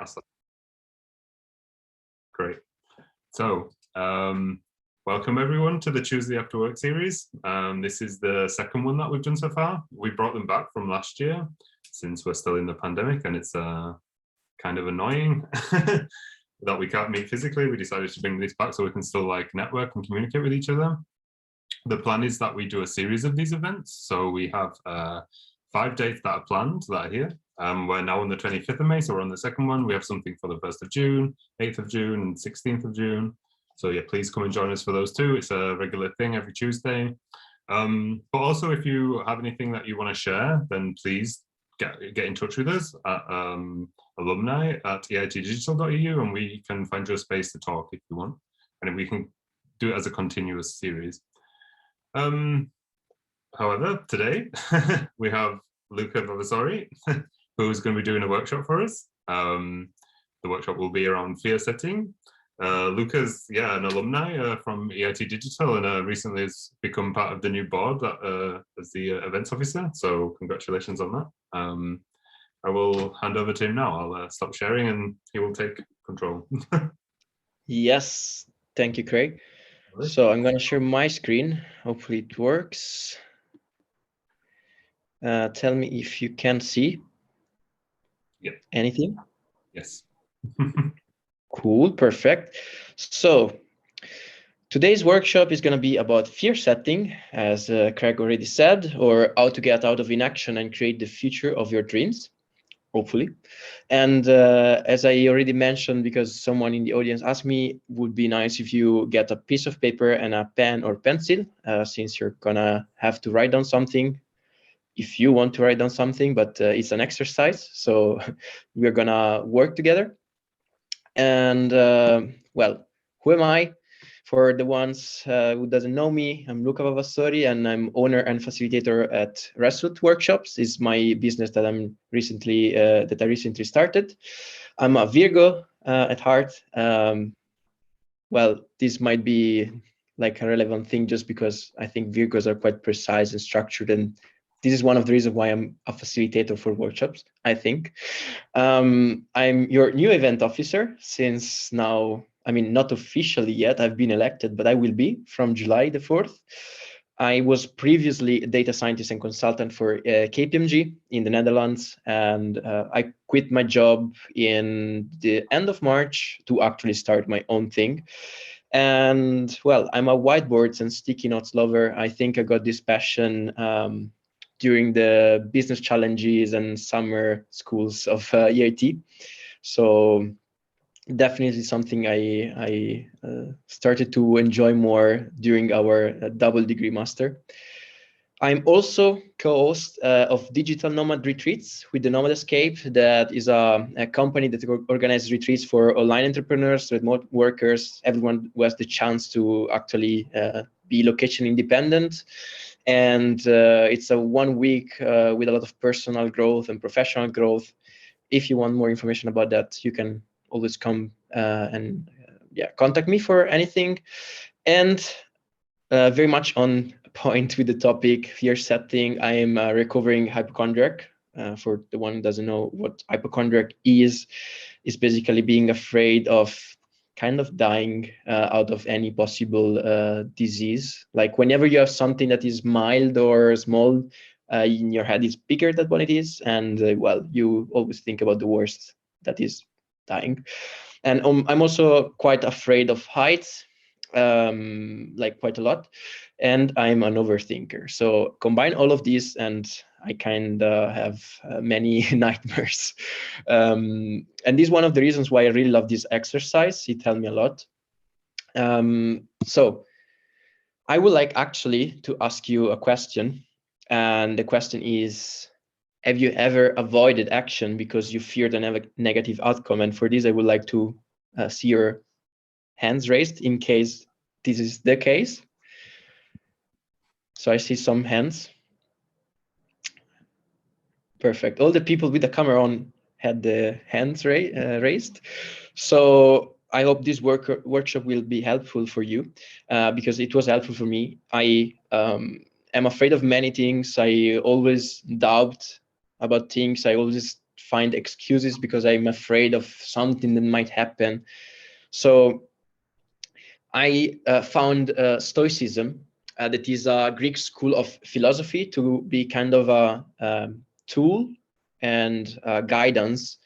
Awesome. Great. So, welcome everyone to the Choose the Afterwork series. This is the second one that we've done so far. We brought them back from last year since we're still in the pandemic, and it's kind of annoying that we can't meet physically. We decided to bring this back so we can still like network and communicate with each other. The plan is that we do a series of these events. So we have 5 dates that are planned that are here. We're now on the 25th of May, so we're on the second one. We have something for the 1st of June, 8th of June, and 16th of June. So yeah, please come and join us for those two. It's a regular thing every Tuesday. But also, if you have anything that you want to share, then please get in touch with us at alumni@eitdigital.eu, and we can find you a space to talk if you want. And we can do it as a continuous series. However, today we have Luca Vavassori, who's going to be doing a workshop for us. The workshop will be around fear setting. Luca's an alumni from EIT Digital, and recently has become part of the new board as the events officer. So congratulations on that. I will hand over to him now. I'll stop sharing and he will take control. Yes, thank you, Craig. So I'm going to share my screen. Hopefully it works. Tell me if you can see anything. Yes. Cool, perfect. So today's workshop is going to be about fear setting, as Craig already said, or how to get out of inaction and create the future of your dreams, hopefully. And as I already mentioned, because someone in the audience asked me, would be nice if you get a piece of paper and a pen or pencil, since you're gonna have to write down something, if you want to write down something, but it's an exercise, so we're gonna work together. And well, who am I? For the ones who doesn't know me, I'm Luca Vavassori, and I'm owner and facilitator at Resolute Workshops. It's my business that I recently started. I'm a Virgo at heart. Well, this might be like a relevant thing just because I think Virgos are quite precise and structured, and this is one of the reasons why I'm a facilitator for workshops, I think. I'm your new event officer since now. I mean, not officially yet, I've been elected, but I will be from July the 4th. I was previously a data scientist and consultant for KPMG in the Netherlands, and I quit my job in the end of March to actually start my own thing. And well, I'm a whiteboards and sticky notes lover. I think I got this passion during the business challenges and summer schools of EIT. So definitely something I started to enjoy more during our double degree master. I'm also co-host of Digital Nomad Retreats with the Nomad Escape. That is a company that organizes retreats for online entrepreneurs, remote workers, everyone who has the chance to actually be location independent. And it's a 1 week with a lot of personal growth and professional growth. If you want more information about that, you can always come and contact me for anything. And very much on point with the topic, fear setting. I am a recovering hypochondriac. For the one who doesn't know what hypochondriac is basically being afraid of kind of dying out of any possible disease. Like whenever you have something that is mild or small, in your head is bigger than what it is, and well, you always think about the worst, that is dying. And I'm also quite afraid of heights, like quite a lot, and I'm an overthinker. So combine all of these and I kind of have many nightmares. And this is one of the reasons why I really love this exercise. It helped me a lot. So I would like actually to ask you a question. And the question is, have you ever avoided action because you feared a negative outcome? And for this, I would like to see your hands raised in case this is the case. So I see some hands. Perfect. All the people with the camera on had the hands raised. So I hope this workshop will be helpful for you because it was helpful for me. I am afraid of many things. I always doubt about things. I always find excuses because I'm afraid of something that might happen. So I found Stoicism, that is a Greek school of philosophy, to be kind of a tool and guidance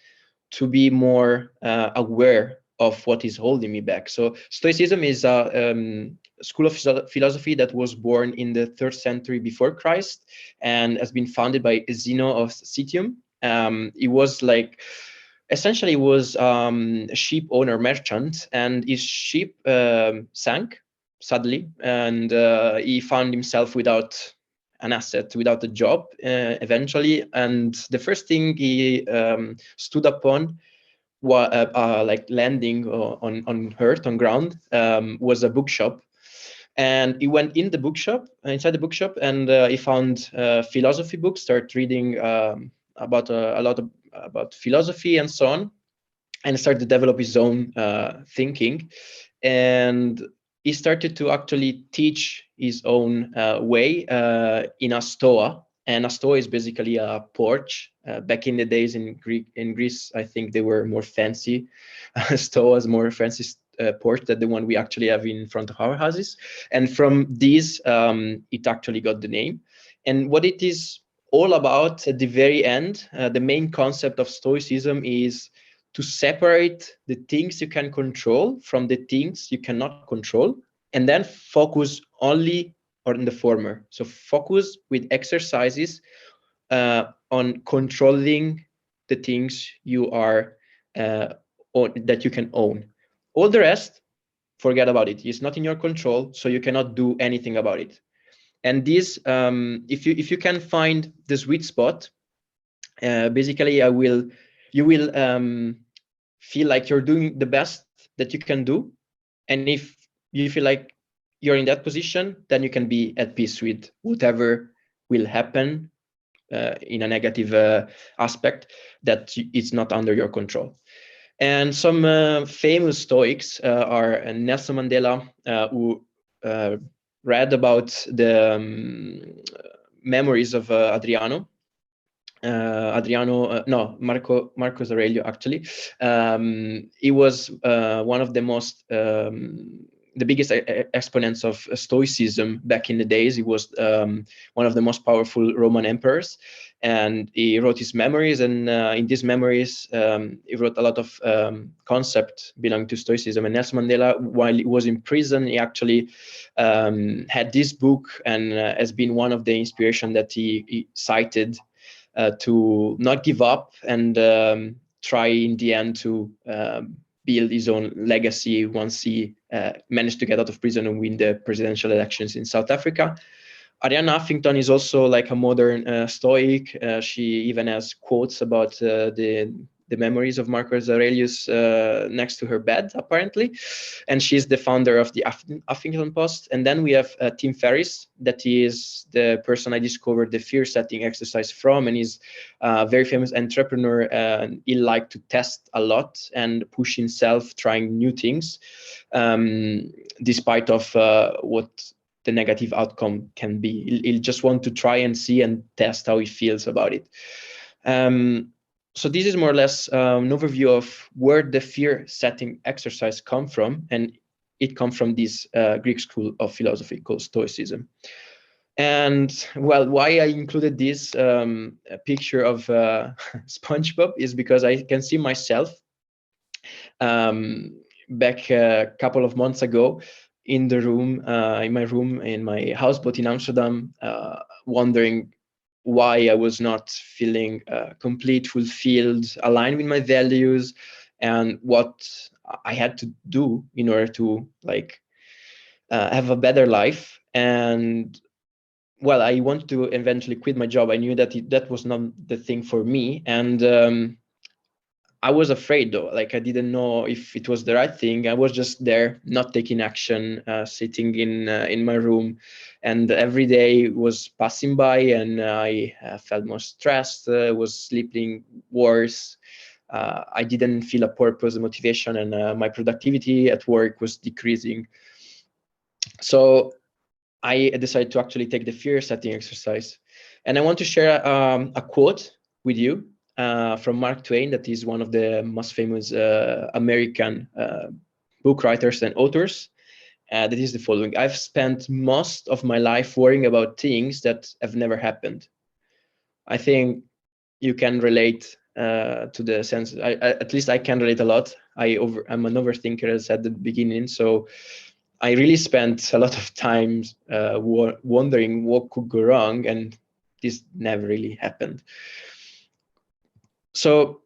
to be more aware of what is holding me back. So Stoicism is a school of philosophy that was born in the 3rd century before Christ and has been founded by Zeno of Citium. It was like, essentially was a ship owner merchant, and his ship sank sadly, and he found himself without an asset, without a job eventually. And the first thing he stood upon, like landing on earth, on ground, was a bookshop. And he went in the bookshop, inside the bookshop, and he found philosophy books, started reading about a lot about philosophy and so on, and started to develop his own thinking. And he started to actually teach his own way in a stoa. And a stoa is basically a porch. Back in the days in Greece, I think they were more fancy. Stoas, more fancy porch than the one we actually have in front of our houses. And from these, it actually got the name. And what it is all about at the very end, the main concept of Stoicism is to separate the things you can control from the things you cannot control, and then focus only on the former. So focus with exercises on controlling the things you are that you can own. All the rest, forget about it. It's not in your control, so you cannot do anything about it. And this, if you can find the sweet spot, basically, you will feel like you're doing the best that you can do. And if you feel like you're in that position, then you can be at peace with whatever will happen in a negative aspect that it's not under your control. And some famous Stoics are Nelson Mandela, who read about the memories of Marcus Aurelio, actually. He was one of the most the biggest exponents of Stoicism back in the days. He was one of the most powerful Roman emperors, and he wrote his memories. And in these memories, he wrote a lot of concepts belonging to Stoicism. And Nelson Mandela, while he was in prison, he actually had this book, and has been one of the inspiration that he cited to not give up and try in the end to build his own legacy once he managed to get out of prison and win the presidential elections in South Africa. Arianna Huffington is also like a modern Stoic. She even has quotes about the memories of Marcus Aurelius next to her bed, apparently. And she's the founder of the Huffington Post. And then we have Tim Ferriss, that is the person I discovered the fear setting exercise from, and he's a very famous entrepreneur. And he liked to test a lot and push himself, trying new things, despite of what the negative outcome can be. He'll just want to try and see and test how he feels about it. So this is more or less an overview of where the fear setting exercise come from, and it comes from this Greek school of philosophy called Stoicism. And well, why I included this picture of SpongeBob is because I can see myself back a couple of months ago in the room, in my houseboat in Amsterdam, wondering why I was not feeling complete, fulfilled, aligned with my values, and what I had to do in order to have a better life. And well, I wanted to eventually quit my job. I knew that that was not the thing for me, and I was afraid though. Like, I didn't know if it was the right thing. I was just there, not taking action, sitting in my room, and every day was passing by, and I felt more stressed. Was sleeping worse. I didn't feel a purpose, motivation, and my productivity at work was decreasing. So I decided to actually take the fear setting exercise, and I want to share a quote with you from Mark Twain, that is one of the most famous American book writers and authors. That is the following: I've spent most of my life worrying about things that have never happened. I think you can relate to the sense. At least I can relate a lot. I'm an overthinker, as at the beginning, so I really spent a lot of time wondering what could go wrong, and this never really happened. So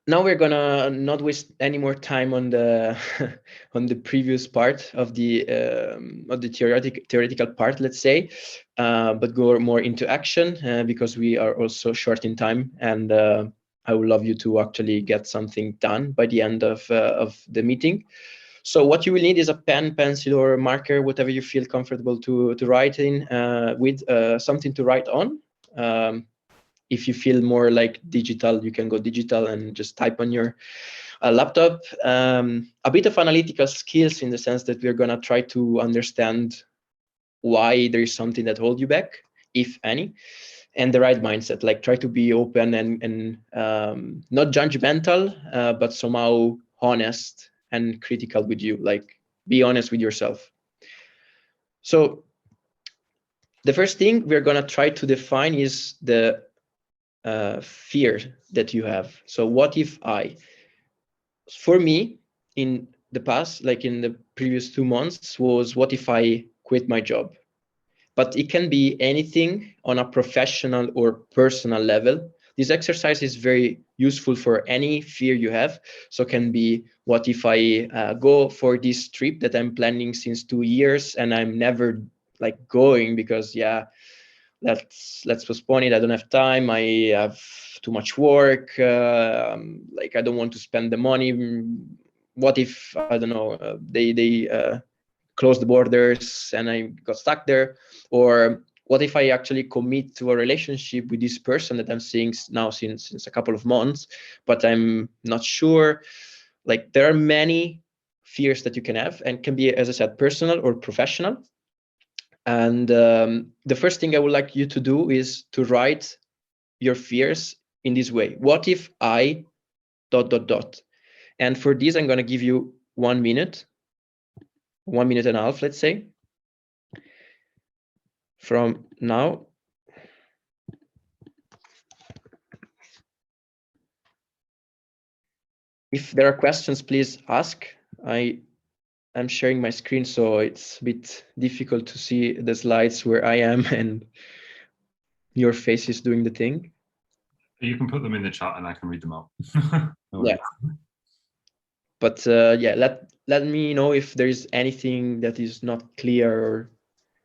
now we're gonna not waste any more time on the on the previous part of the theoretical part, let's say, but go more into action because we are also short in time, and I would love you to actually get something done by the end of the meeting. So what you will need is a pen, pencil, or marker, whatever you feel comfortable to write in with something to write on. If you feel more like digital, you can go digital and just type on your laptop. A bit of analytical skills, in the sense that we're going to try to understand why there is something that holds you back, if any, and the right mindset. Like, try to be open and not judgmental, but somehow honest and critical with you. Like, be honest with yourself. So the first thing we're going to try to define is the fear that you have. So what if for me, in the past, like in the previous 2 months, was what if I quit my job? But it can be anything on a professional or personal level. This exercise is very useful for any fear you have. So it can be, what if I go for this trip that I'm planning since 2 years and I'm never like going because let's postpone it. I don't have time. I have too much work. Like, I don't want to spend the money. What if, I don't know, they closed the borders and I got stuck there? Or what if I actually commit to a relationship with this person that I'm seeing now since a couple of months, but I'm not sure? Like, there are many fears that you can have, and can be, as I said, personal or professional. And the first thing I would like you to do is to write your fears in this way. What if I ... And for this, I'm going to give you 1 minute, 1 minute and a half, let's say, from now. If there are questions, please ask. I'm sharing my screen, so it's a bit difficult to see the slides where I am and your face is doing the thing. You can put them in the chat and I can read them out. Yeah. But yeah, let me know if there is anything that is not clear. Or...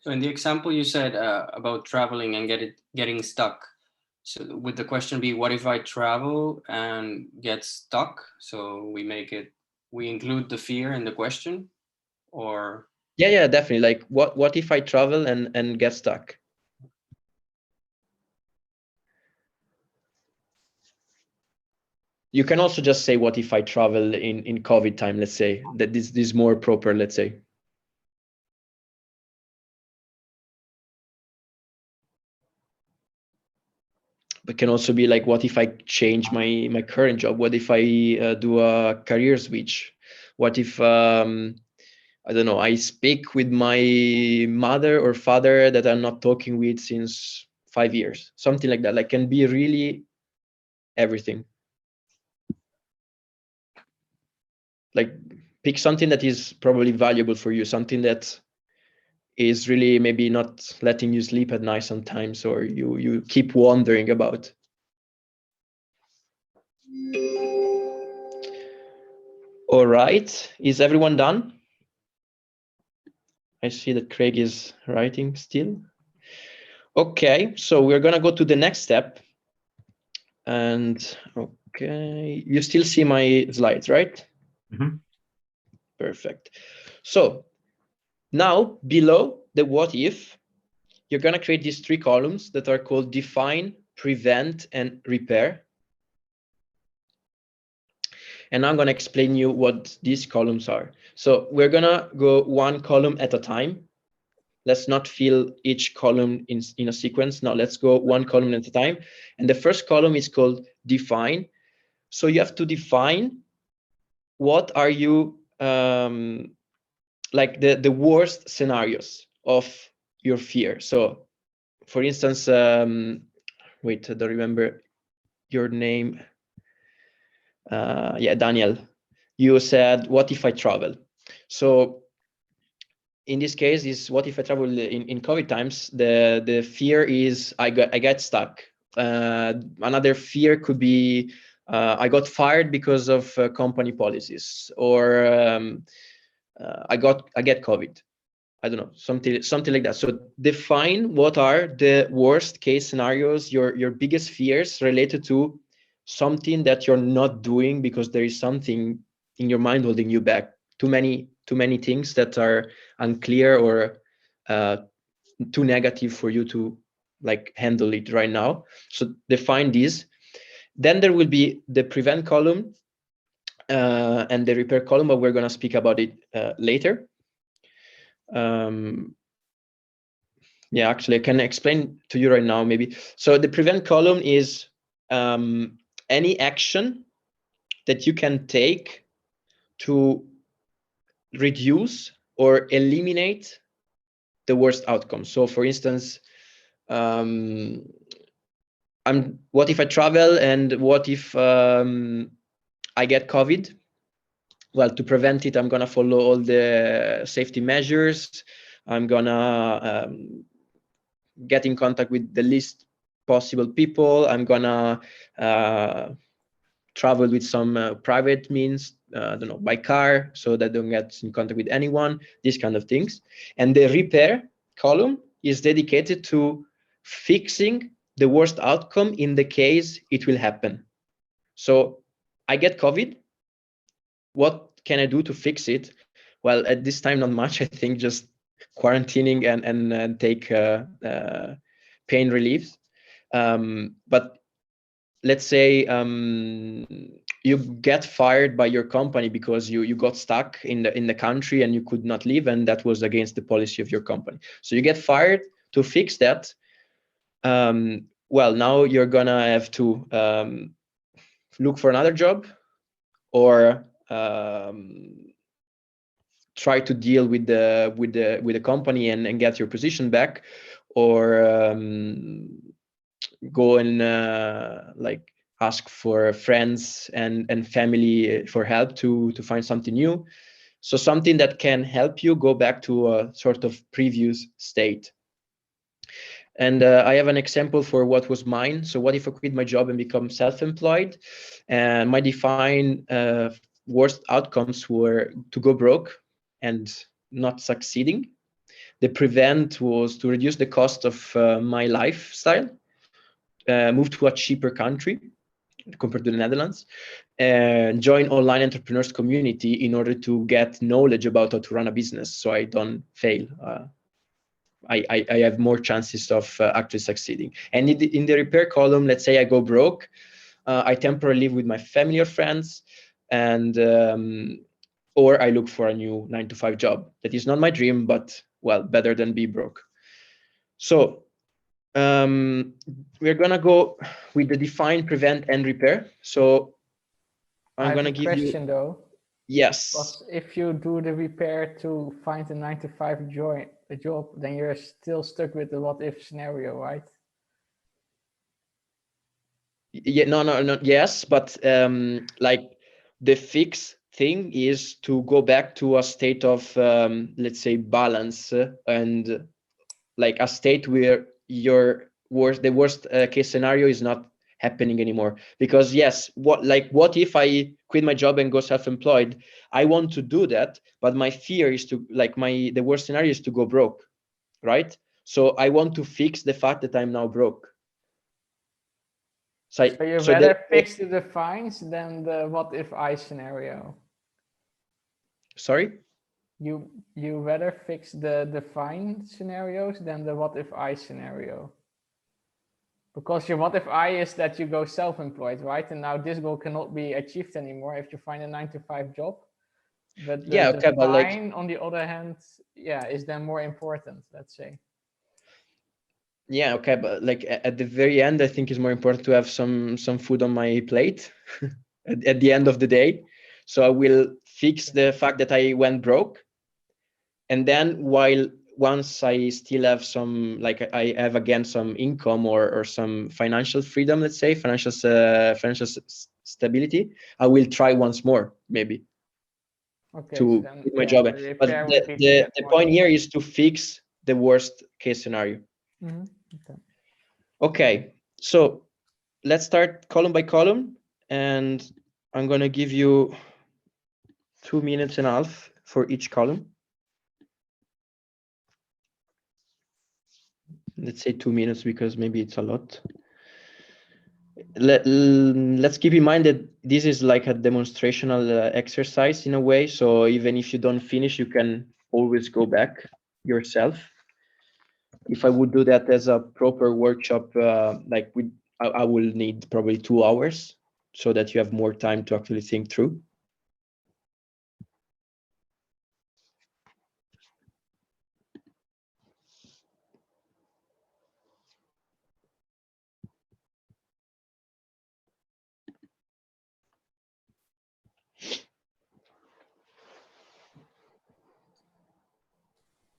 So in the example you said about traveling and getting stuck, so would the question be, what if I travel and get stuck? So we include the fear in the question, or... Yeah, definitely. Like, what if I travel and get stuck? You can also just say, what if I travel in COVID time, let's say, that this is more proper, let's say. But can also be like, what if I change my current job? What if I do a career switch? What if, I don't know, I speak with my mother or father that I'm not talking with since 5 years? Something like that. Like, can be really everything. Like, pick something that is probably valuable for you, something that is really maybe not letting you sleep at night sometimes, or you keep wondering about. All right, is everyone done? I see that Craig is writing still. Okay, so we're gonna go to the next step. And okay, you still see my slides, right? Mm-hmm. Perfect. So now, below the what if, you're gonna create these 3 columns that are called define, prevent, and repair. And I'm gonna explain you what these columns are. So we're gonna go 1 column at a time. Let's not fill each column in a sequence. No, let's go 1 column at a time. And the first column is called define. So you have to define what are you like the worst scenarios of your fear. So for instance, wait, I don't remember your name. Yeah, Daniel, you said, what if I travel? So in this case is, what if I travel in COVID times? The fear is I get stuck. Another fear could be I got fired because of company policies, or I get COVID. I don't know, something like that. So define what are the worst case scenarios, your biggest fears related to something that you're not doing because there is something in your mind holding you back. Too many things that are unclear or too negative for you to like handle it right now. So define these. Then there will be the prevent column and the repair column, but we're going to speak about it later. Yeah, actually I can explain to you right now maybe. So the prevent column is any action that you can take to reduce or eliminate the worst outcome. So for instance, what if I travel, and what if I get COVID? Well, to prevent it, I'm gonna follow all the safety measures. I'm gonna get in contact with the least possible people. I'm gonna travel with some private means, I don't know, by car, so that I don't get in contact with anyone, these kind of things. And the repair column is dedicated to fixing the worst outcome in the case it will happen. So I get COVID. What can I do to fix it? Well, at this time, not much. I think just quarantining and take pain relief. But let's say you get fired by your company because you got stuck in the country and you could not leave, and that was against the policy of your company. So you get fired. To fix that, well, now you're gonna have to look for another job, or try to deal with the company and get your position back, or go and like ask for friends and family for help to find something new. So something that can help you go back to a sort of previous state. And I have an example for what was mine. So what if I quit my job and become self-employed? And my defined worst outcomes were to go broke and not succeeding. The prevent was to reduce the cost of my lifestyle, move to a cheaper country compared to the Netherlands, and join online entrepreneurs community in order to get knowledge about how to run a business, so I don't fail. I have more chances of actually succeeding. And in the repair column, let's say I go broke, I temporarily live with my family or friends, and or I look for a new 9-to-5 job. That is not my dream, but well, better than be broke. So we're gonna go with the define, prevent, and repair. So I'm gonna give you a question though. Yes. Because if you do the repair to find a 9-to-5 job, then you're still stuck with the what if scenario, right? Yeah, no, yes, but like the fix thing is to go back to a state of let's say balance, and like a state where the worst case scenario is not happening anymore. Because yes, what if I quit my job and go self-employed? I want to do that, but my fear is to the worst scenario is to go broke, right? So I want to fix the fact that I'm now broke. So you better fix the defines than the what if I scenario. Sorry? You rather fix the define scenarios than the what if I scenario. Because your what if I is that you go self-employed, right? And now this goal cannot be achieved anymore if you find a 9-to-5 job. But the define, on the other hand, yeah, is then more important, let's say. Yeah, okay, but like at the very end, I think it's more important to have some food on my plate at the end of the day. So I will fix the fact that I went broke, and then once I still have some, like I have again some income or some financial freedom, let's say financial stability, I will try once more maybe Okay, to so then, quit my yeah, job. the But repair would be to the get more point here income. is to fix the worst case scenario. Okay. Okay, so let's start column by column, and I'm gonna give you 2.5 minutes for each column. Let's say 2 minutes because maybe it's a lot. Let's keep in mind that this is like a demonstrational exercise in a way. So even if you don't finish, you can always go back yourself. If I would do that as a proper workshop, like I will need probably 2 hours so that you have more time to actually think through.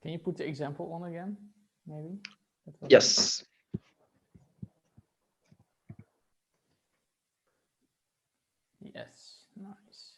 Can you put the example on again, maybe? Yes. Yes, nice.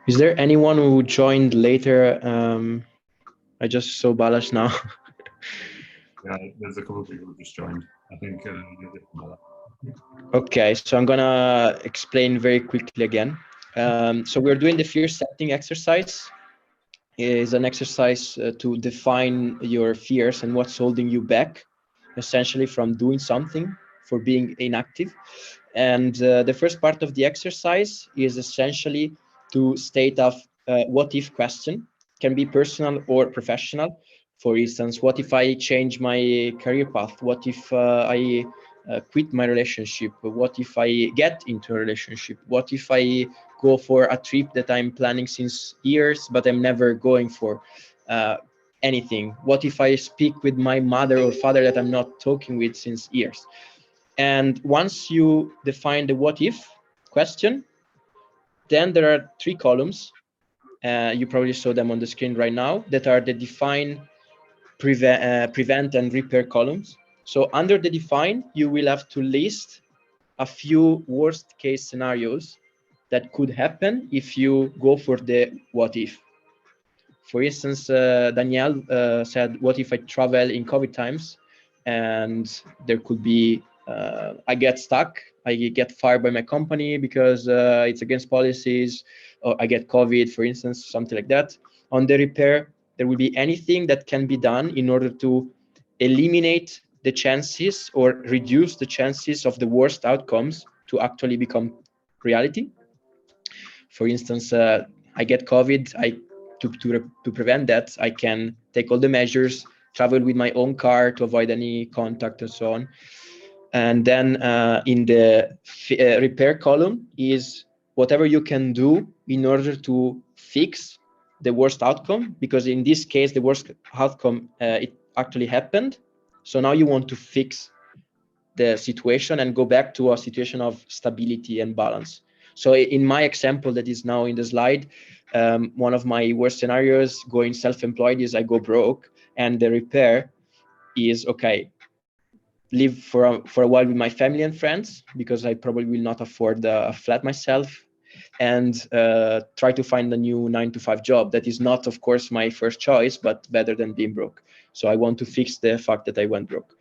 Is there anyone who joined later? I just saw Balash now. Yeah, there's a couple of people who just joined. I think. Okay, so I'm gonna explain very quickly again. So we're doing the fear setting exercise. It is an exercise to define your fears and what's holding you back, essentially from doing something, for being inactive. And the first part of the exercise is essentially to state a what if question. Can be personal or professional. For instance, what if I change my career path? What if I quit my relationship? What if I get into a relationship? What if I go for a trip that I'm planning since years, but I'm never going for anything? What if I speak with my mother or father that I'm not talking with since years? And once you define the what if question, Then there are 3 columns. You probably saw them on the screen right now, that are the define, prevent, and repair columns. So under the define, you will have to list a few worst case scenarios that could happen if you go for the what if. For instance, Danielle said, what if I travel in COVID times and there could be, I get stuck, I get fired by my company because it's against policies, or I get COVID, for instance, something like that. On the repair, there will be anything that can be done in order to eliminate the chances or reduce the chances of the worst outcomes to actually become reality. For instance, I get COVID, to prevent that, I can take all the measures, travel with my own car to avoid any contact and so on. And then in the repair column is whatever you can do in order to fix the worst outcome, because in this case, the worst outcome, it actually happened. So now you want to fix the situation and go back to a situation of stability and balance. So in my example that is now in the slide, one of my worst scenarios going self-employed is I go broke, and the repair is, okay, live for a while with my family and friends, because I probably will not afford a flat myself, and try to find a new 9-to-5 job that is not, of course, my first choice, but better than being broke. So I want to fix the fact that I went broke.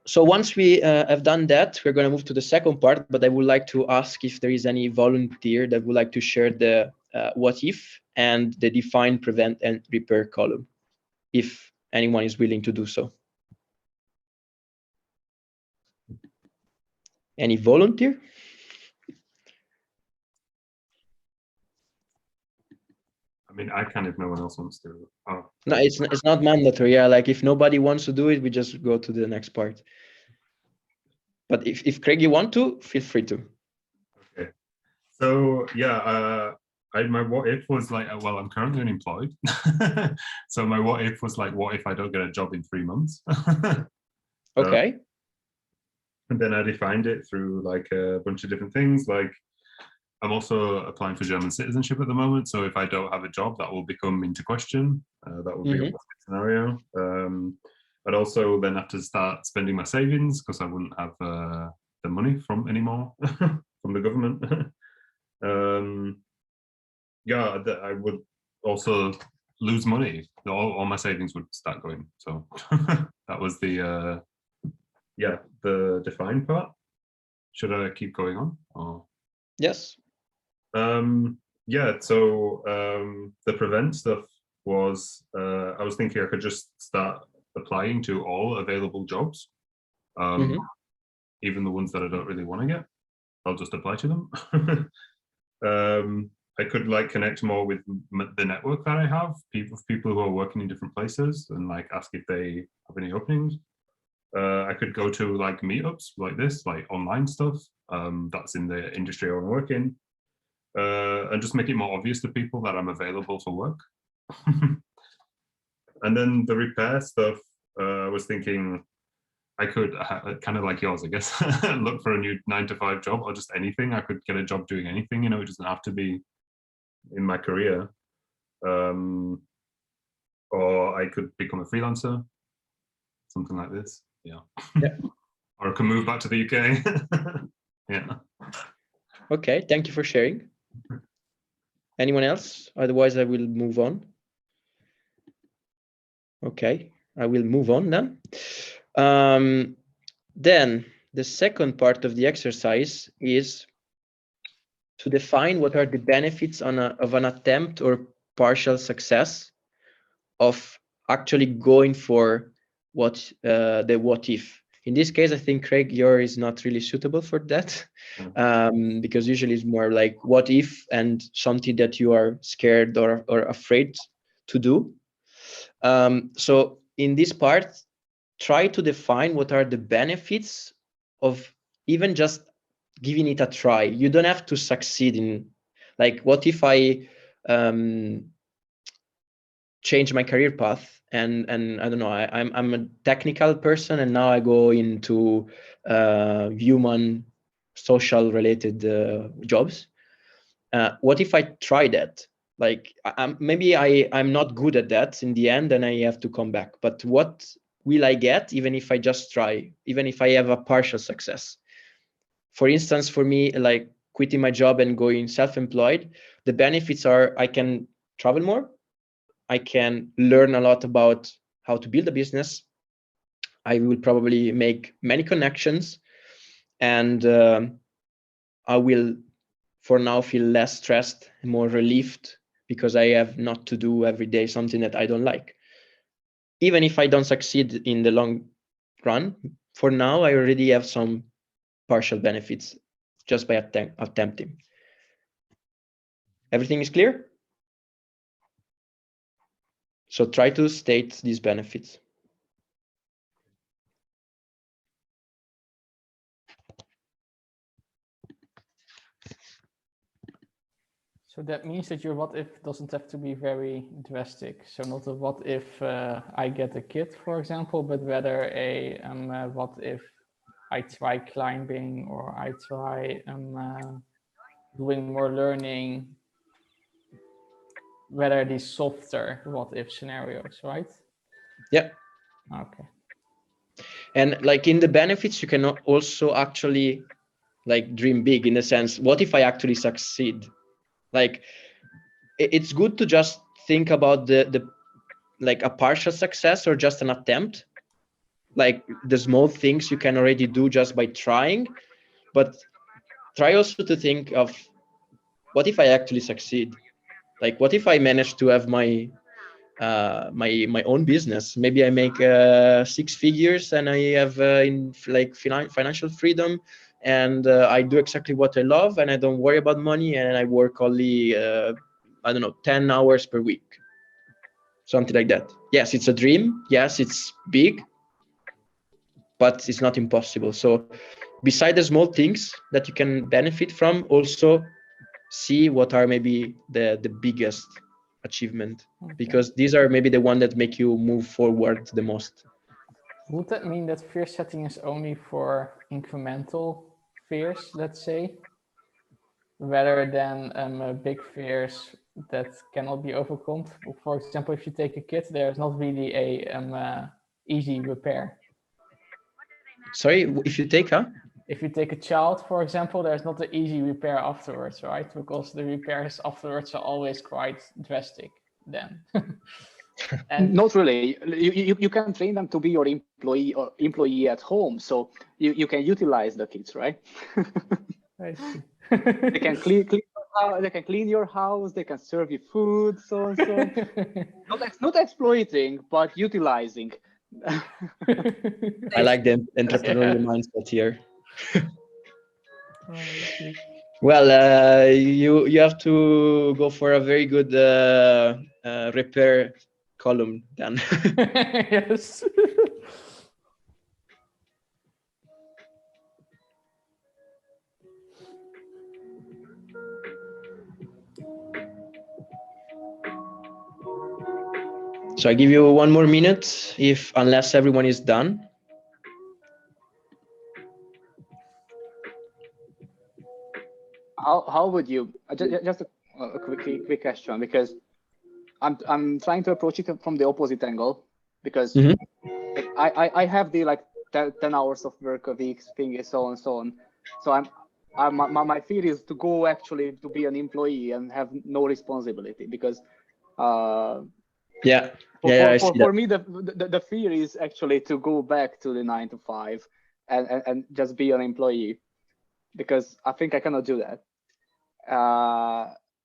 So once we have done that, we're going to move to the second part, but I would like to ask if there is any volunteer that would like to share the what if and the define, prevent, and repair column, if anyone is willing to do so. Any volunteer? I mean, I can if no one else wants to. Oh. No, it's not mandatory. Yeah, like if nobody wants to do it, we just go to the next part. But if Craig, you want to, feel free to. Okay. So yeah, my what if was like, well, I'm currently unemployed. So my what if was like, what if I don't get a job in 3 months? Okay. And then I defined it through like a bunch of different things. Like I'm also applying for German citizenship at the moment. So if I don't have a job, that will become into question. That would be a worst case scenario. I'd also then have to start spending my savings because I wouldn't have the money from anymore from the government. Yeah, I would also lose money. All my savings would start going. So that was the the define part. Should I keep going on? Or? Yes. Yeah, so the prevent stuff was, I was thinking I could just start applying to all available jobs, even the ones that I don't really want to get. I'll just apply to them. I could like connect more with the network that I have, people who are working in different places, and like ask if they have any openings. I could go to like meetups like this, like online stuff that's in the industry I want to work in, and just make it more obvious to people that I'm available for work. And then the repair stuff, I was thinking I could, kind of like yours, I guess, look for a new 9-to-5 job or just anything. I could get a job doing anything, it doesn't have to be in my career. Or I could become a freelancer, something like this. Yeah. Or I can move back to the UK. Yeah. Okay, thank you for sharing. Anyone else? Otherwise, I will move on. Okay, I will move on then. Then the second part of the exercise is to define what are the benefits of an attempt or partial success of actually going for the what if. In this case, I think, Craig, yours is not really suitable for that, because usually it's more like what if and something that you are scared or afraid to do. So in this part, try to define what are the benefits of even just giving it a try. You don't have to succeed in, like, what if I change my career path and I don't know, I'm a technical person and now I go into human social related jobs. What if I try that? Like maybe I'm not good at that in the end, and I have to come back. But what will I get even if I just try, even if I have a partial success? For instance, for me, like quitting my job and going self-employed, the benefits are I can travel more, I can learn a lot about how to build a business, I will probably make many connections, and I will for now feel less stressed and more relieved because I have not to do every day something that I don't like. Even if I don't succeed in the long run, for now I already have some partial benefits just by attempting. Everything is clear? So try to state these benefits. So that means that your what if doesn't have to be very drastic. So not a what if I get a kid, for example, but rather a what if I try climbing, or I try doing more learning, rather these softer what if scenarios, right? Yeah. Okay. And like in the benefits, you can also actually like dream big, in the sense, what if I actually succeed? Like it's good to just think about the like a partial success or just an attempt, like the small things you can already do just by trying, but try also to think of what if I actually succeed? Like what if I manage to have my my own business? Maybe I make 6 figures and I have in like financial freedom, and I do exactly what I love, and I don't worry about money, and I work only I don't know, 10 hours per week, something like that. Yes, it's a dream. Yes, it's big, but it's not impossible. So beside the small things that you can benefit from, also see what are maybe the biggest achievement, Okay. because these are maybe the one that make you move forward the most. Would that mean that fear setting is only for incremental fears, let's say, rather than big fears that cannot be overcome? For example, if you take a kid, there's not really a easy repair. Sorry, if you take If you take a child, for example, there's not an easy repair afterwards, right? Because the repairs afterwards are always quite drastic then. And not really. You can train them to be your employee at home, so you can utilize the kids, right? I see. They can clean your house, they can serve you food, so on, so on. Not exploiting, but utilizing. I like the entrepreneurial mindset here. Oh, I see. Well, you have to go for a very good repair column then. Yes. So I give you 1 more minute, unless everyone is done. How would you just a quick question, because I'm trying to approach it from the opposite angle, because I have the like 10 hours of work a week thing, so on and so on. So my fear is to go actually to be an employee and have no responsibility, because for me the fear is actually to go back to the 9 to 5 and just be an employee, because I think I cannot do that.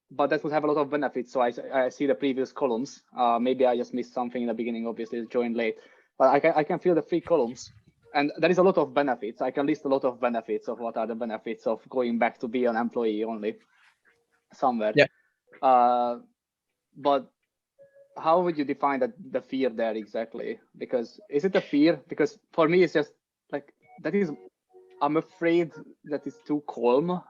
But that would have a lot of benefits. So I see the previous columns. Maybe I just missed something in the beginning, obviously joined late, but I can feel the 3 columns, and there is a lot of benefits. I can list a lot of benefits of what are the benefits of going back to be an employee only somewhere. Yeah. But how would you define the fear there exactly? Because is it a fear? Because for me, it's just like that is. I'm afraid that it's too calm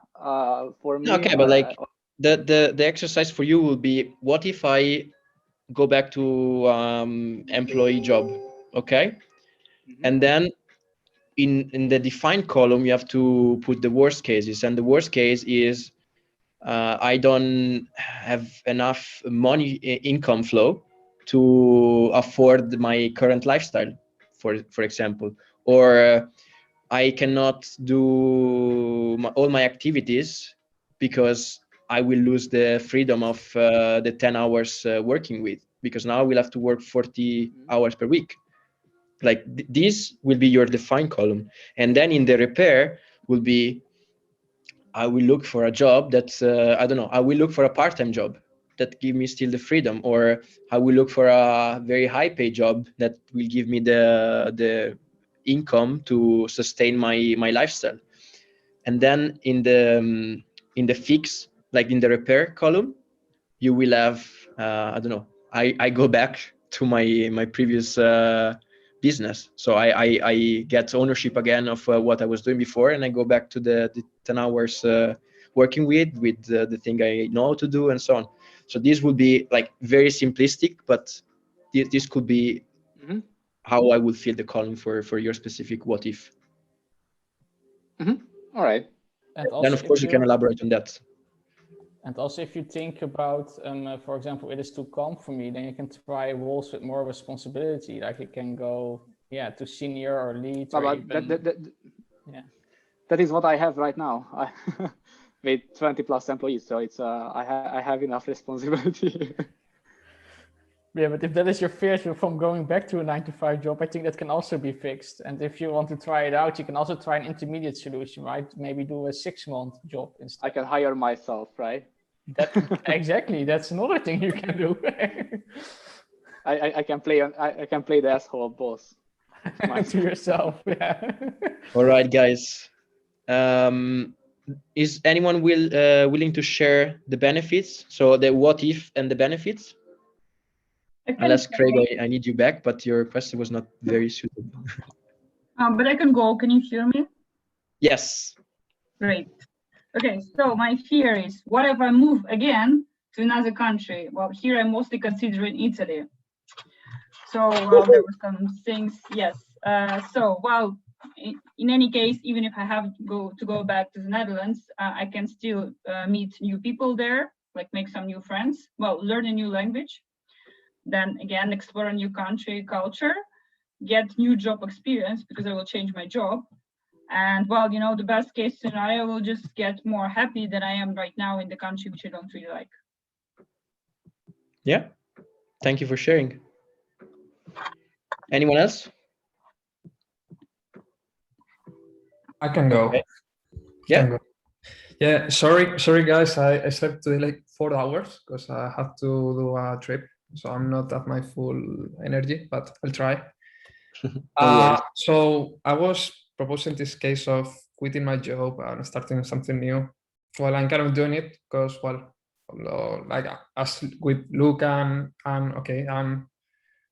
for me. Okay, but like the exercise for you will be, what if I go back to employee job? Okay. And then in the defined column, you have to put the worst cases, and the worst case is I don't have enough money income flow to afford my current lifestyle, for example, or I cannot do all my activities because I will lose the freedom of the 10 hours working with, because now I will have to work 40 hours per week. Like this will be your defined column. And then in the repair will be, I will look for a job that's, I don't know, I will look for a part-time job that give me still the freedom, or I will look for a very high pay job that will give me the income to sustain my lifestyle. And then in the fix, like in the repair column, you will have, I don't know, I go back to my previous business. So I get ownership again of what I was doing before, and I go back to the 10 hours working with the thing I know how to do, and so on. So this will be like very simplistic, but this could be how I would fill the column for your specific what if. All right. And also, then of course you can elaborate on that. And also, if you think about, for example, it is too calm for me, then you can try roles with more responsibility. Like you can go, to senior or lead. Or even, that is what I have right now. With 20 plus employees, so it's I have enough responsibility. Yeah, but if that is your fear from going back to a 9-to-5 job, I think that can also be fixed. And if you want to try it out, you can also try an intermediate solution, right? Maybe do a 6-month job instead. I can hire myself, right? Exactly. That's another thing you can do. I can play the asshole boss to yourself. Yeah. All right, guys. Is anyone willing to share the benefits? So the what if and the benefits? Unless Craig, I need you back, but your question was not very suitable. But I can go. Can you hear me? Yes. Great. Okay, so my fear is, what if I move again to another country? Well, here I'm mostly considering Italy. So there were some things, yes. In any case, even if I have to go back to the Netherlands, I can still meet new people there, like make some new friends, learn a new language. Then again, explore a new country, culture, get new job experience because I will change my job. And the best case scenario, I will just get more happy than I am right now in the country, which I don't really like. Yeah, thank you for sharing. Anyone else? I can go. Okay. Yeah. Can go. Yeah, sorry guys, I slept today like 4 hours because I have to do a trip. So I'm not at my full energy, but I'll try. So I was proposing this case of quitting my job and starting something new. Well, I'm kind of doing it because, like as with Luca and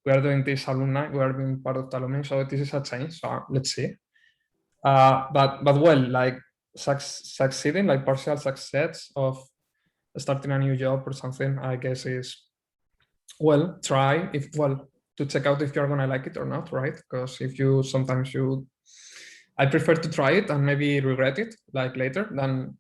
we are doing this alumni, we are being part of the alumni, so this is a change. So let's see. But like succeeding, like partial success of starting a new job or something, I guess is try to check out if you're gonna like it or not, right? Because if you I prefer to try it and maybe regret it like later than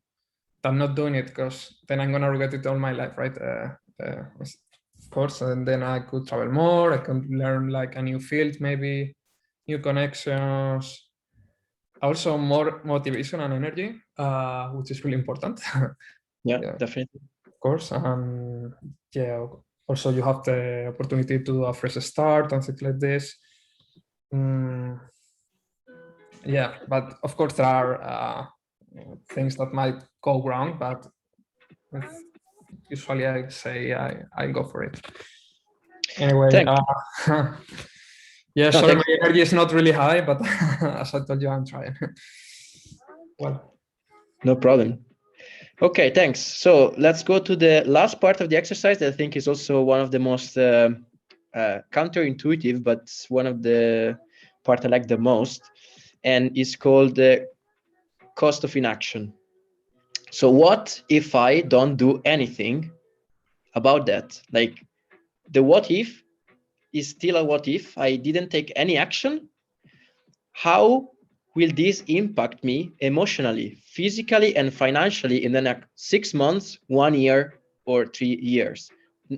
not doing it, because then I'm gonna regret it all my life, right? Of course, and then I could travel more, I could learn like a new field, maybe new connections, also more motivation and energy, which is really important. Yeah, definitely. Of course, and also you have the opportunity to do a fresh start and things like this. Yeah, but of course there are things that might go wrong, but usually I say I go for it. Anyway, sorry, my energy is not really high, but as I told you, I'm trying. No problem. Okay, thanks. So let's go to the last part of the exercise that I think is also one of the most counterintuitive, but one of the part I like the most, and is called the cost of inaction. So what if I don't do anything about that? Like the what if is still a what if. I didn't take any action. How will this impact me emotionally, physically, and financially in the next 6 months, 1 year, or 3 years?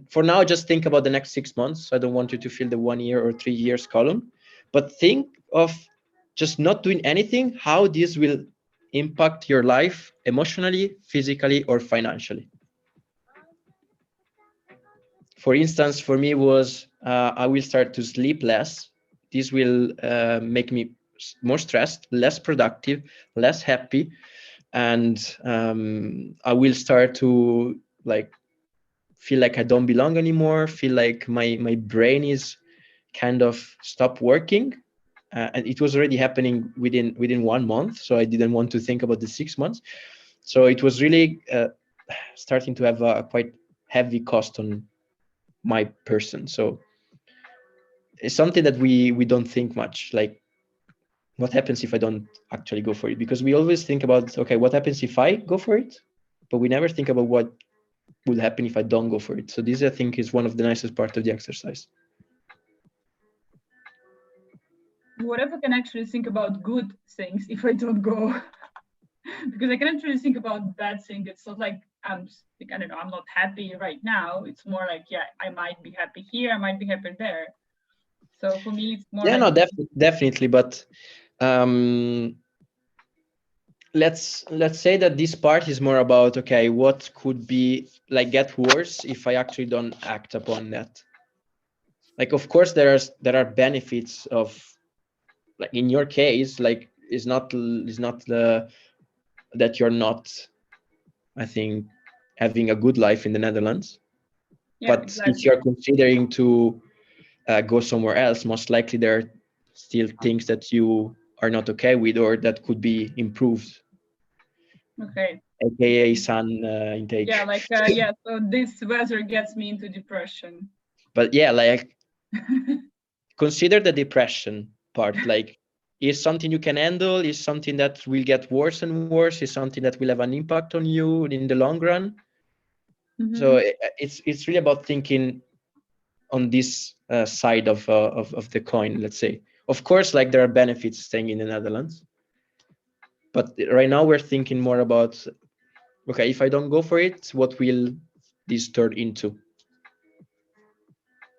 For now, just think about the next 6 months. I don't want you to fill the 1 year or 3 years column, but think of just not doing anything, how this will impact your life emotionally, physically, or financially. For instance, for me was I will start to sleep less. This will make me more stressed, less productive, less happy, and I will start to feel like I don't belong anymore, feel like my brain is kind of stop working. And it was already happening within 1 month, so I didn't want to think about the 6 months. So it was really starting to have a quite heavy cost on my person. So it's something that we don't think much, like what happens if I don't actually go for it, because we always think about, okay, what happens if I go for it, but we never think about what will happen if I don't go for it. So this, I think, is one of the nicest part of the exercise. What if I can actually think about good things if I don't go? Because I cannot really think about bad things. It's not like I'm not happy right now. It's more like, yeah, I might be happy here, I might be happy there. So for me, it's more. Yeah, like, no, definitely. But let's say that this part is more about, okay, what could be get worse if I actually don't act upon that. Like, of course, there are benefits of, like in your case, like is not the that you're not, I think, having a good life in the Netherlands. yeah, But exactly. if you're considering to go somewhere else, most likely there are still things that you are not okay with or that could be improved. Okay. AKA sun intake. Yeah, yeah. So this weather gets me into depression. But yeah, consider the depression part. Like, is something you can handle? Is something that will get worse and worse? Is something that will have an impact on you in the long run? Mm-hmm. So it's really about thinking on this side of the coin, let's say. Of course, there are benefits staying in the Netherlands, but right now we're thinking more about, okay, if I don't go for it, what will this turn into?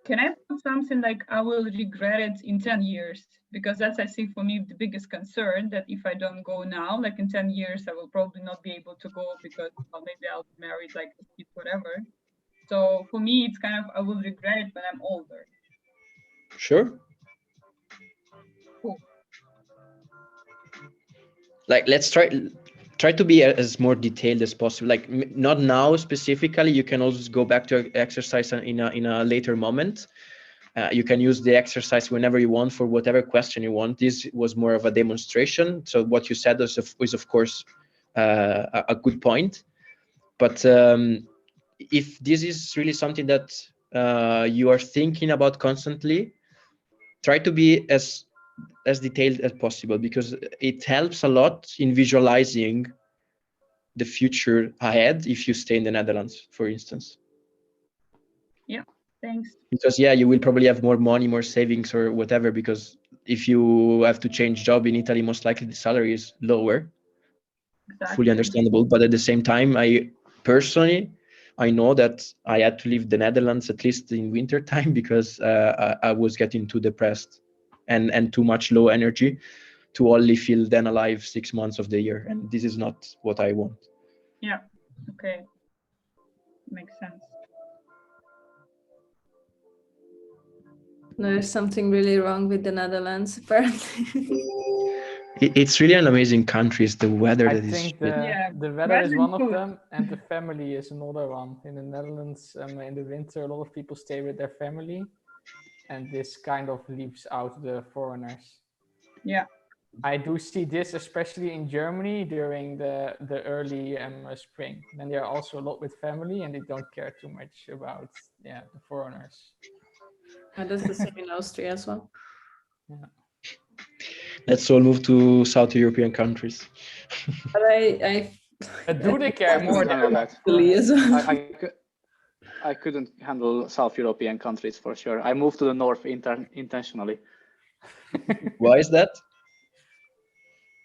Can I put something like I will regret it in 10 years? Because that's, I think, for me, the biggest concern, that if I don't go now, like in 10 years, I will probably not be able to go because, well, maybe I'll be married, whatever. So for me, it's kind of, I will regret it when I'm older. Sure. Cool. Let's try to be as more detailed as possible. Like, not now specifically. You can always go back to exercise in a later moment. You can use the exercise whenever you want for whatever question you want. This was more of a demonstration. So what you said is of course a good point. But if this is really something that you are thinking about constantly, try to be as detailed as possible, because it helps a lot in visualizing the future ahead if you stay in the Netherlands, for instance. Yeah, thanks. Because yeah, you will probably have more money, more savings or whatever, because if you have to change job in Italy, most likely the salary is lower. Exactly. Fully understandable. But at the same time, I know that I had to leave the Netherlands, at least in winter time, because I was getting too depressed and too much low energy to only feel then alive 6 months of the year. And this is not what I want. Yeah. Okay. Makes sense. There's something really wrong with the Netherlands, apparently. It's really an amazing country. It's the weather I that is. think the weather is one of them, and the family is another one. In the Netherlands, in the winter, a lot of people stay with their family, and this kind of leaves out the foreigners. Yeah. I do see this especially in Germany during the early spring. Then they're also a lot with family, and they don't care too much about the foreigners. And that's the same in Austria as well. Yeah. Let's all move to South European countries. But do they care more than that? As well. I couldn't handle South European countries for sure. I moved to the north intentionally. Why is that?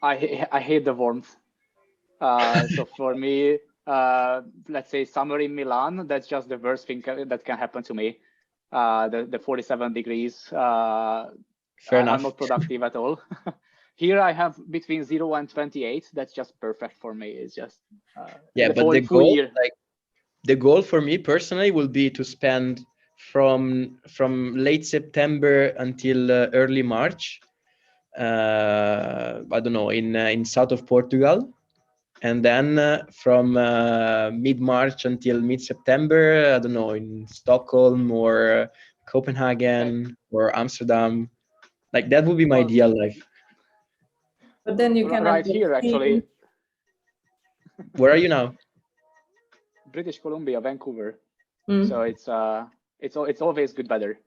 I hate the warmth. So for me, let's say summer in Milan, that's just the worst thing that can happen to me. The 47 degrees. Fair enough. I'm not productive at all. Here I have between 0 and 28. That's just perfect for me. It's just Yeah, the but full, the full goal, year. like the goal for me personally, will be to spend from late September until early March. I don't know, in south of Portugal, and then from mid-March until mid-September, I don't know, in Stockholm or Copenhagen or Amsterdam. Like that would be my Well, ideal life. But then you cannot right go here, actually, skiing. Where are you now? British Columbia, Vancouver. Mm. So it's always good weather.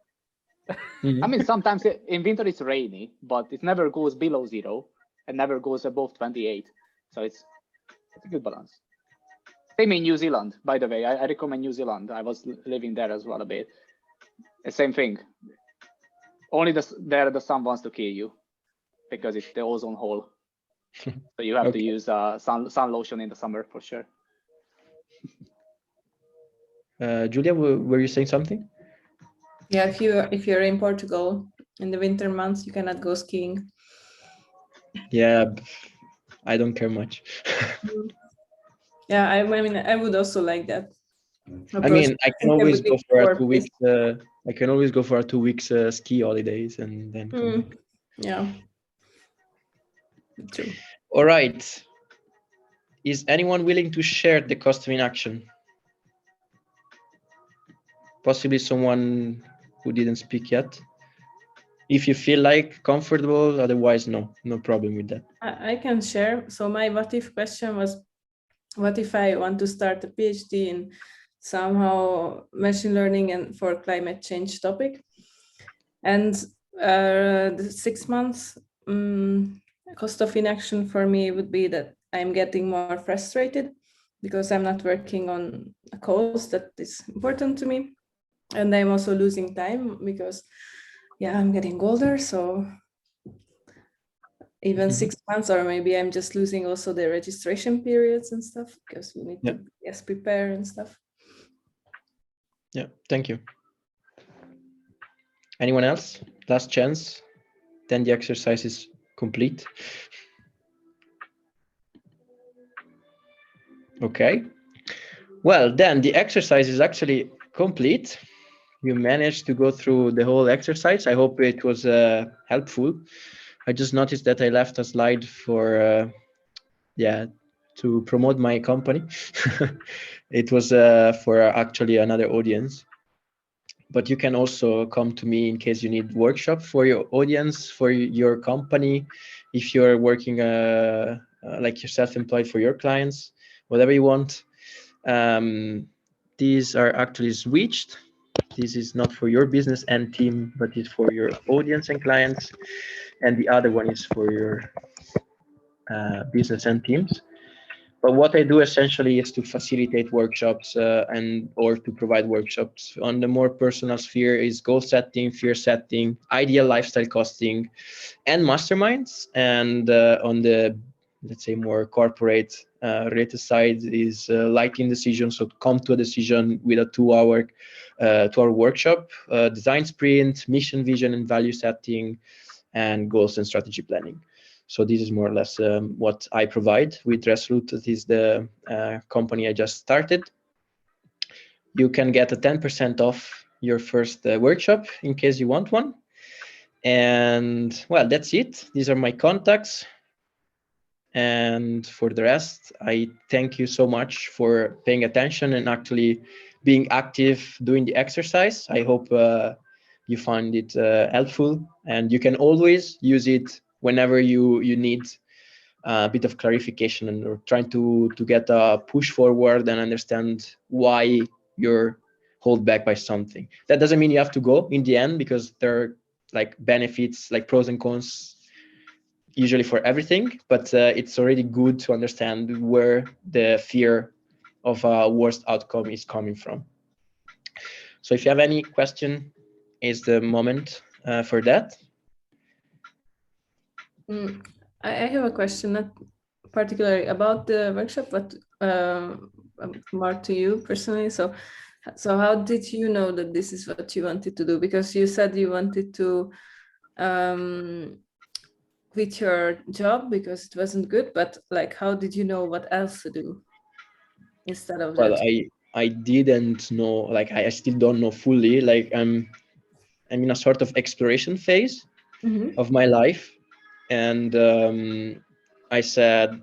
Mhm. I mean, sometimes in winter it's rainy, but it never goes below 0 and never goes above 28. So it's a good balance. Same in New Zealand, by the way. I recommend New Zealand. I was living there as well a bit. The same thing. Only there the sun wants to kill you because it's the ozone hole. So you have to use sun lotion in the summer for sure. Julia, were you saying something? Yeah, if you're in Portugal in the winter months, you cannot go skiing. Yeah, I don't care much. Yeah, I mean, I would also like that. I mean, I can always go for a 2 weeks. Work-based. I can always go for a 2 weeks ski holidays and then come back. Yeah. True. All right. Is anyone willing to share the cost of inaction? Possibly someone who didn't speak yet. If you feel like comfortable, otherwise, no problem with that. I can share. So my what if question was, what if I want to start a PhD in somehow machine learning and for climate change topic? And the 6 months cost of inaction for me would be that I'm getting more frustrated because I'm not working on a cause that is important to me. And I'm also losing time because, yeah, I'm getting older. So even 6 months, or maybe I'm just losing also the registration periods and stuff because we need to prepare and stuff. Yeah, thank you. Anyone else? Last chance. Then the exercise is complete. Okay. Well, then the exercise is actually complete. You managed to go through the whole exercise. I hope it was helpful. I just noticed that I left a slide for, to promote my company. It was for actually another audience. But you can also come to me in case you need workshop for your audience, for your company, if you're working like you're self-employed for your clients, whatever you want. These are actually switched. This is not for your business and team, but it's for your audience and clients. And the other one is for your business and teams. But what I do essentially is to facilitate workshops or to provide workshops. On the more personal sphere is goal setting, fear setting, ideal lifestyle costing, and masterminds. And on the, let's say, more corporate related side is lighting decisions. So come to a decision with a 2-hour workshop, design sprint, mission, vision, and value setting, and goals and strategy planning. So this is more or less what I provide with Resolute. That is the company I just started. You can get a 10% off your first workshop in case you want one. And well, that's it. These are my contacts. And for the rest, I thank you so much for paying attention and actually being active doing the exercise. I hope you find it helpful, and you can always use it whenever you need a bit of clarification and or trying to get a push forward and understand why you're held back by something. That doesn't mean you have to go in the end, because there are like benefits, like pros and cons usually for everything, but it's already good to understand where the fear of a worst outcome is coming from. So if you have any question, is the moment for that. I have a question, not particularly about the workshop, but more to you personally. So how did you know that this is what you wanted to do? Because you said you wanted to quit your job because it wasn't good, but like, how did you know what else to do instead of Well, that? I didn't know, like I still don't know fully. Like I'm in a sort of exploration phase of my life, and I said,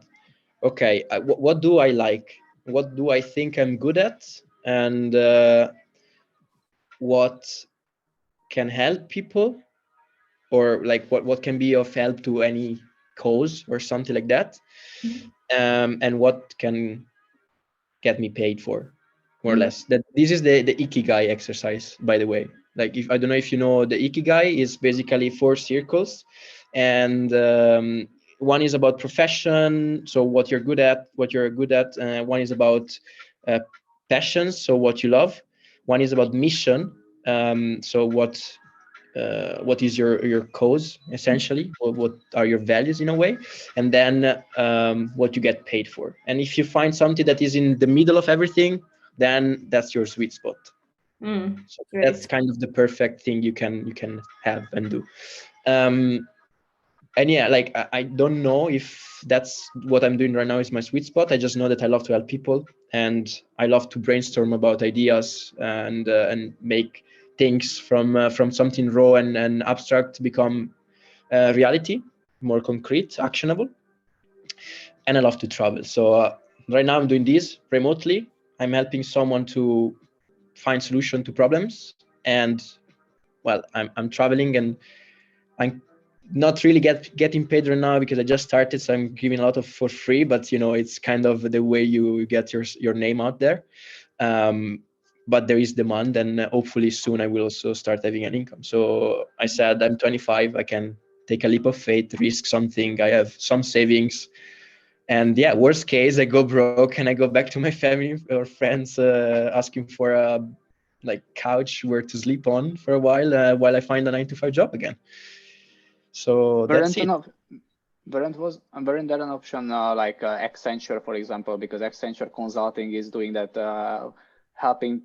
okay, what do I like? What do I think I'm good at? And what can help people, or like what can be of help to any cause or something like that, and what can get me paid for, more or less. That this is the Ikigai exercise, by the way. Like, if I don't know if you know, the Ikigai is basically 4 circles, and one is about profession, so what you're good at, one is about passions, so what you love. One is about mission, so what is your cause, essentially, what are your values in a way, and then what you get paid for. And if you find something that is in the middle of everything, then that's your sweet spot. So that's kind of the perfect thing you can have and do. And yeah, like I don't know if that's what I'm doing right now is my sweet spot. I just know that I love to help people, and I love to brainstorm about ideas and make things from something raw and abstract become reality, more concrete, actionable. And I love to travel. So right now I'm doing this remotely. I'm helping someone to find solution to problems, and well, I'm traveling, and I'm not really getting paid right now because I just started, so I'm giving a lot of for free. But you know, it's kind of the way you get your name out there. But there is demand, and hopefully soon I will also start having an income. So I said I'm 25, I can take a leap of faith, risk something. I have some savings, and yeah, worst case I go broke and I go back to my family or friends asking for a like couch where to sleep on for a while I find a 9-to-5 job again. So that's it. Weren't there an option like Accenture, for example, because Accenture Consulting is doing that, helping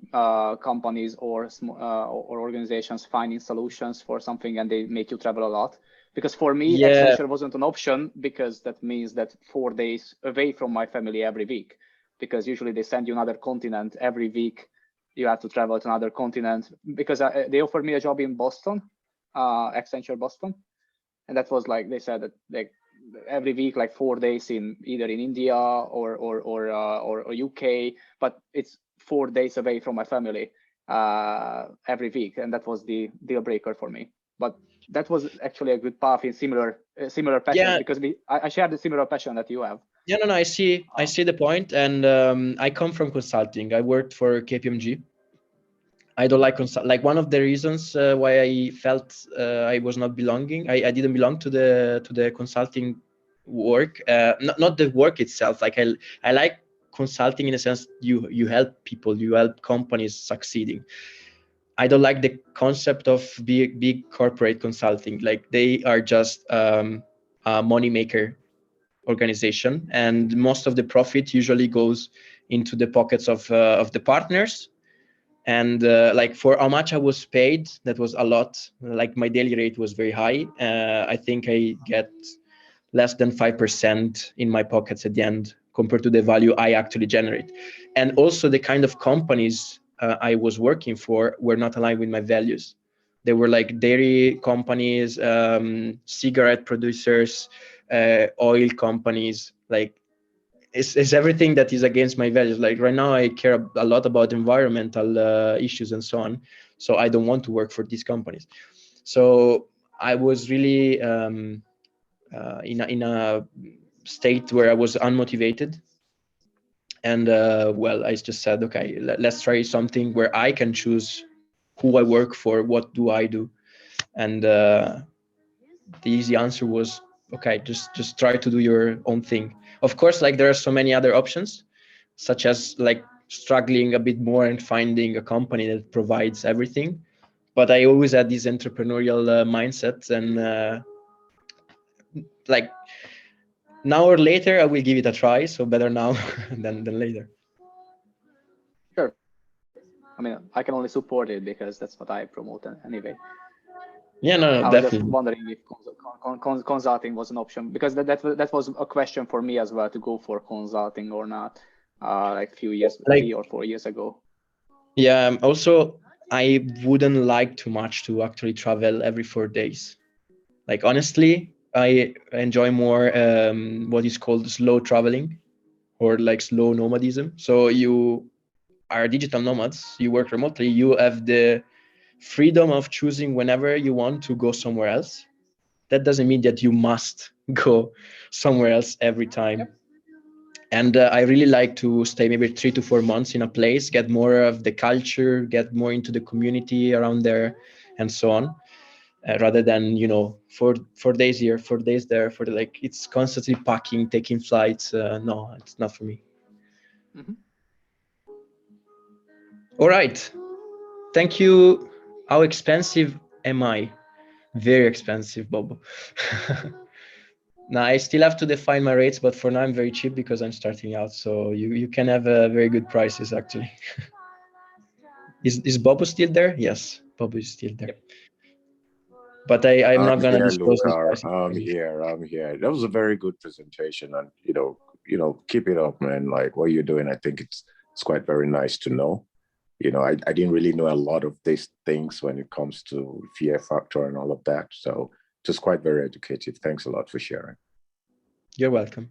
companies or organizations finding solutions for something, and they make you travel a lot. Because for me, Accenture wasn't an option, because that means that 4 days away from my family every week, because usually they send you another continent every week. You have to travel to another continent, because they offered me a job in Boston, Accenture Boston. And that was like, they said that like every week, like 4 days in either in India or UK, but it's 4 days away from my family every week, and that was the deal breaker for me. But that was actually a good path in similar passion, because I share the similar passion that you have. Yeah, no, I see the point, and I come from consulting. I worked for KPMG. I don't like like one of the reasons why I felt I was not belonging. I didn't belong to the consulting work. Not the work itself. Like I like consulting in a sense. You help people, you help companies succeeding. I don't like the concept of big corporate consulting. Like they are just a money maker organization, and most of the profit usually goes into the pockets of the partners. And like for how much I was paid, that was a lot. Like my daily rate was very high. I think I get less than 5% in my pockets at the end compared to the value I actually generate. And also the kind of companies I was working for were not aligned with my values. They were like dairy companies, cigarette producers, oil companies. Like it's everything that is against my values. Like right now, I care a lot about environmental issues and so on. So I don't want to work for these companies. So I was really in a state where I was unmotivated. And well, I just said, okay, let's try something where I can choose who I work for, what do I do. And the easy answer was, okay, just try to do your own thing. Of course, like there are so many other options, such as like struggling a bit more and finding a company that provides everything. But I always had this entrepreneurial mindset, and like now or later, I will give it a try. So better now than later. Sure. I mean, I can only support it because that's what I promote anyway. Yeah, no, I was definitely. just wondering if consulting was an option, because that was a question for me as well, to go for consulting or not, like a few years, Like, 3 or 4 years ago. Yeah, also, I wouldn't like too much to actually travel every 4 days. Like, honestly, I enjoy more what is called slow traveling, or like slow nomadism. So you are digital nomads, you work remotely, you have the freedom of choosing whenever you want to go somewhere else. That doesn't mean that you must go somewhere else every time. Yep. And I really like to stay maybe 3 to 4 months in a place, get more of the culture, get more into the community around there, and so on. Rather than 4 days here, 4 days there, it's constantly packing, taking flights. No, it's not for me. Mm-hmm. All right, thank you. How expensive am I? Very expensive, Bobo. Now I still have to define my rates, but for now I'm very cheap because I'm starting out. So you can have very good prices actually. Is Bobo still there? Yes, Bobo is still there. Yep. But I'm not gonna here, disclose his Luca. prices. I'm here. That was a very good presentation, and keep it up, man. Like what you're doing, I think it's quite very nice to know. I didn't really know a lot of these things when it comes to fear factor and all of that. So just quite very educative. Thanks a lot for sharing. You're welcome.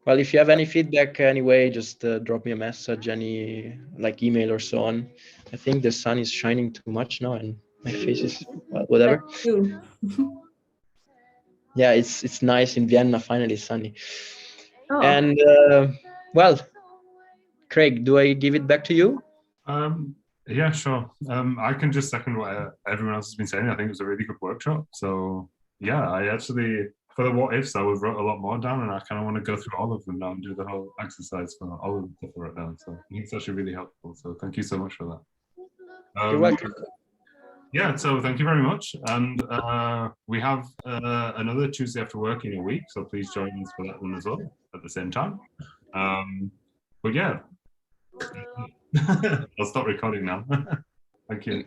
Well, if you have any feedback anyway, just drop me a message, any email or so on. I think the sun is shining too much now, and my face is whatever. Yeah, it's nice in Vienna. Finally sunny. Oh. And well, Craig, do I give it back to you? Yeah, sure. I can just second what everyone else has been saying. I think it was a really good workshop. So yeah, I actually, for the what ifs, I wrote a lot more down, and I kind of want to go through all of them now and do the whole exercise for all of the stuff I wrote down. So I think it's actually really helpful. So thank you so much for that. You're welcome. Yeah, so thank you very much. And we have another Tuesday After Work in a week, so please join us for that one as well at the same time. But yeah, I'll stop recording now. Thank you.